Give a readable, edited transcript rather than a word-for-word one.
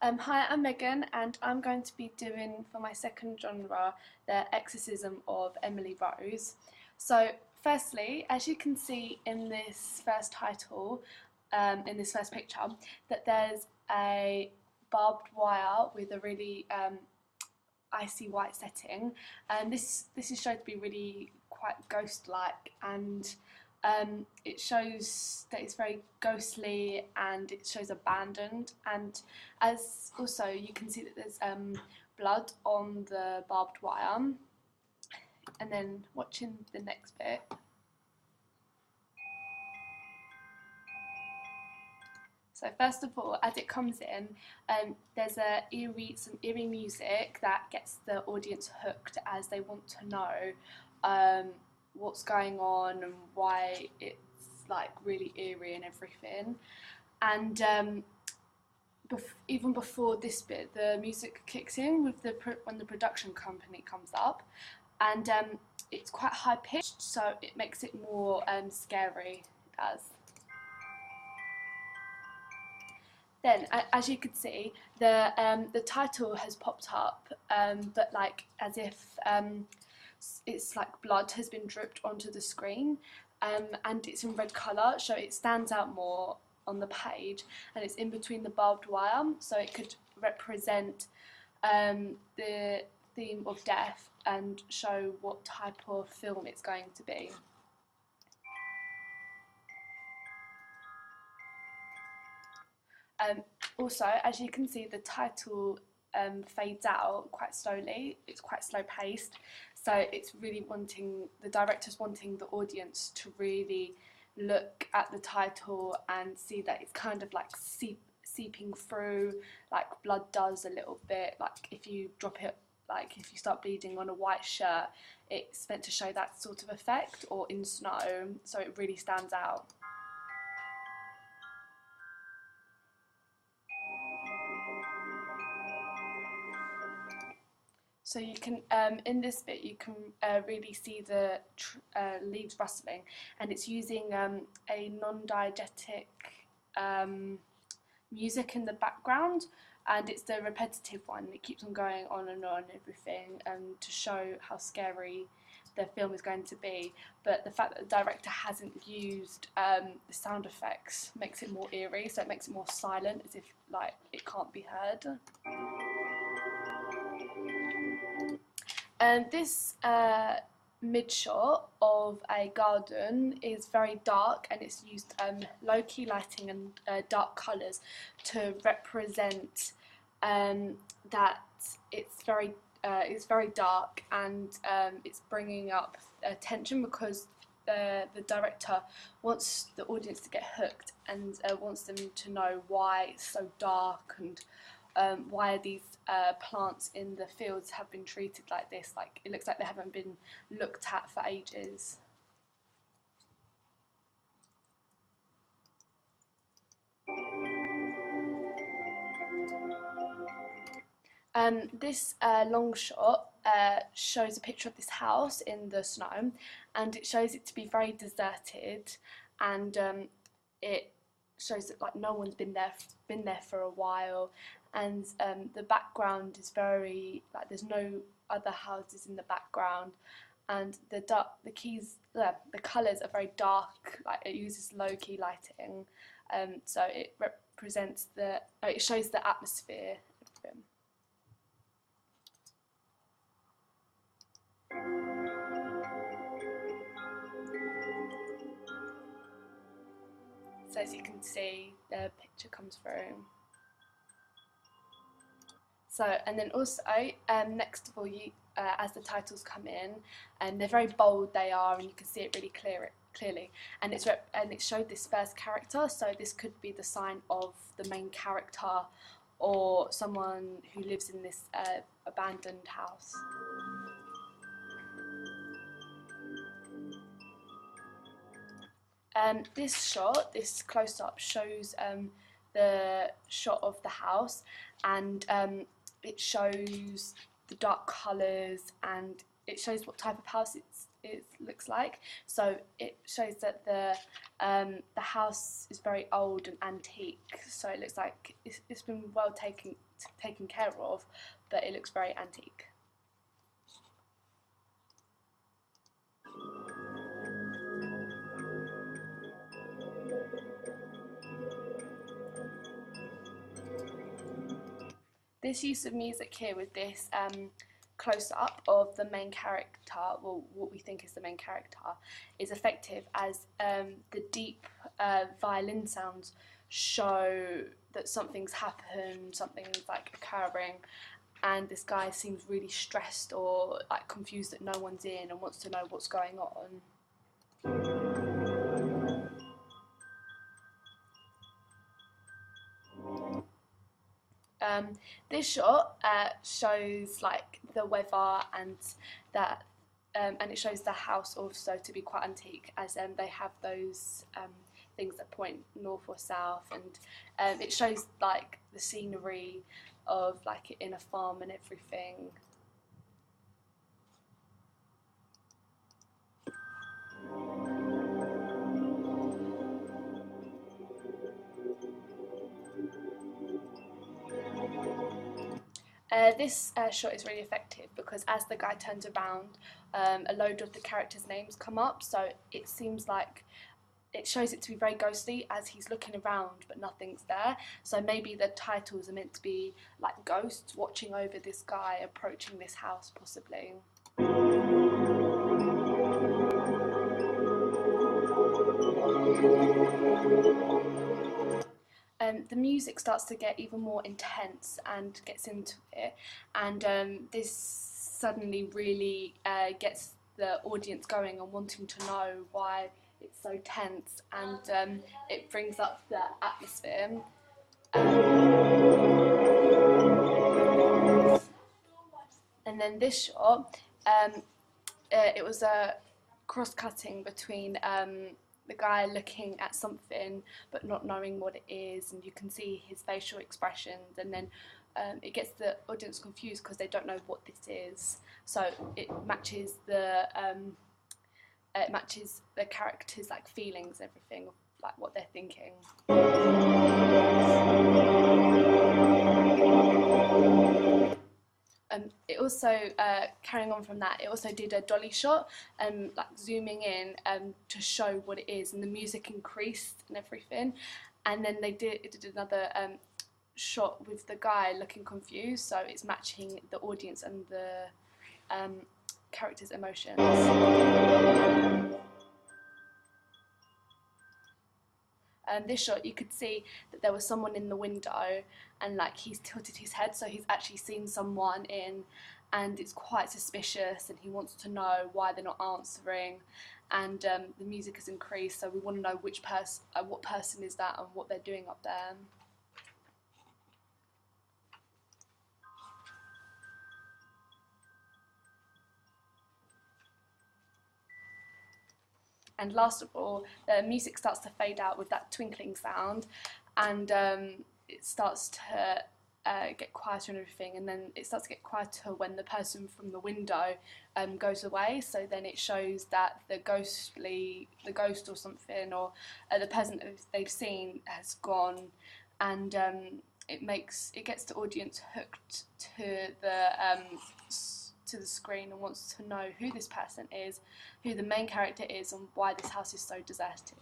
Hi, I'm Megan, and I'm going to be doing for my second genre the Exorcism of Emily Rose. So, firstly, as you can see in this first title, in this first picture, that there's a barbed wire with a really icy white setting, and this is shown to be really quite ghost-like, and it shows that it's very ghostly and it shows abandoned. And as also you can see that there's blood on the barbed wire. And then watching the next bit, so first of all, as it comes in, there's some eerie music that gets the audience hooked, as they want to know what's going on and why it's like really eerie and everything. And even before this bit, the music kicks in with when the production company comes up, and it's quite high pitched, so it makes it more scary. It does. Then, as you can see, the title has popped up, but like as if it's like blood has been dripped onto the screen, and it's in red colour, so it stands out more on the page, and it's in between the barbed wire, so it could represent the theme of death and show what type of film it's going to be. Also, as you can see, the title fades out quite slowly. It's quite slow paced, so it's really wanting the director's wanting the audience to really look at the title and see that it's kind of like seeping through, like blood does a little bit. Like if you drop it, like if you start bleeding on a white shirt, it's meant to show that sort of effect, or in snow, so it really stands out. So you can, in this bit, you can really see the leaves rustling, and it's using a non-diegetic music in the background, and it's the repetitive one. It keeps on going on and everything, to show how scary the film is going to be. But the fact that the director hasn't used the sound effects makes it more eerie, so it makes it more silent, as if like it can't be heard. And this mid shot of a garden is very dark, and it's used low key lighting and dark colours to represent that it's very dark, and it's bringing up tension, because the director wants the audience to get hooked, and wants them to know why it's so dark, and why these plants in the fields have been treated like this. Like it looks like they haven't been looked at for ages. This long shot shows a picture of this house in the snow, and it shows it to be very deserted, and it shows that like no one's been there for a while, and the background is very like there's no other houses in the background, and the colours are very dark. Like it uses low key lighting, so it represents it shows the atmosphere of the film. So as you can see, the picture comes through. So, and then also, next of all, as the titles come in, and they're very bold, they are, and you can see it really clearly. And it showed this first character, so this could be the sign of the main character, or someone who lives in this abandoned house. This close-up shows the shot of the house, and it shows the dark colours, and it shows what type of house it looks like. So it shows that the house is very old and antique. So it looks like it's been well taken care of, but it looks very antique. This use of music here with this close-up of the main character, well, what we think is the main character, is effective, as the deep violin sounds show that something's happened, something's like occurring, and this guy seems really stressed or like confused that no one's in and wants to know what's going on. This shot shows like the weather and that, and it shows the house also to be quite antique, as they have those things that point north or south, and it shows like the scenery of like in a farm and everything. This shot is really effective because as the guy turns around, a load of the characters' names come up, so it seems like it shows it to be very ghostly as he's looking around but nothing's there. So maybe the titles are meant to be like ghosts watching over this guy approaching this house, possibly. The music starts to get even more intense and gets into it, and this suddenly really gets the audience going and wanting to know why it's so tense, and it brings up the atmosphere. And then this shot, it was a cross-cutting between the guy looking at something but not knowing what it is, and you can see his facial expressions, and then it gets the audience confused because they don't know what this is. So it matches the characters' like feelings, everything, like what they're thinking. It also, carrying on from that, it also did a dolly shot, like zooming in to show what it is, and the music increased and everything. And then it did another shot with the guy looking confused, so it's matching the audience and the characters' emotions. This shot, you could see that there was someone in the window, and like he's tilted his head, so he's actually seen someone in, and it's quite suspicious, and he wants to know why they're not answering, and the music has increased, so we want to know what person is that and what they're doing up there. And last of all, the music starts to fade out with that twinkling sound, and it starts to get quieter and everything, and then it starts to get quieter when the person from the window goes away. So then it shows that the ghost or something, or the person that they've seen has gone, and it gets the audience hooked to the screen and wants to know who this person is, who the main character is, and why this house is so deserted.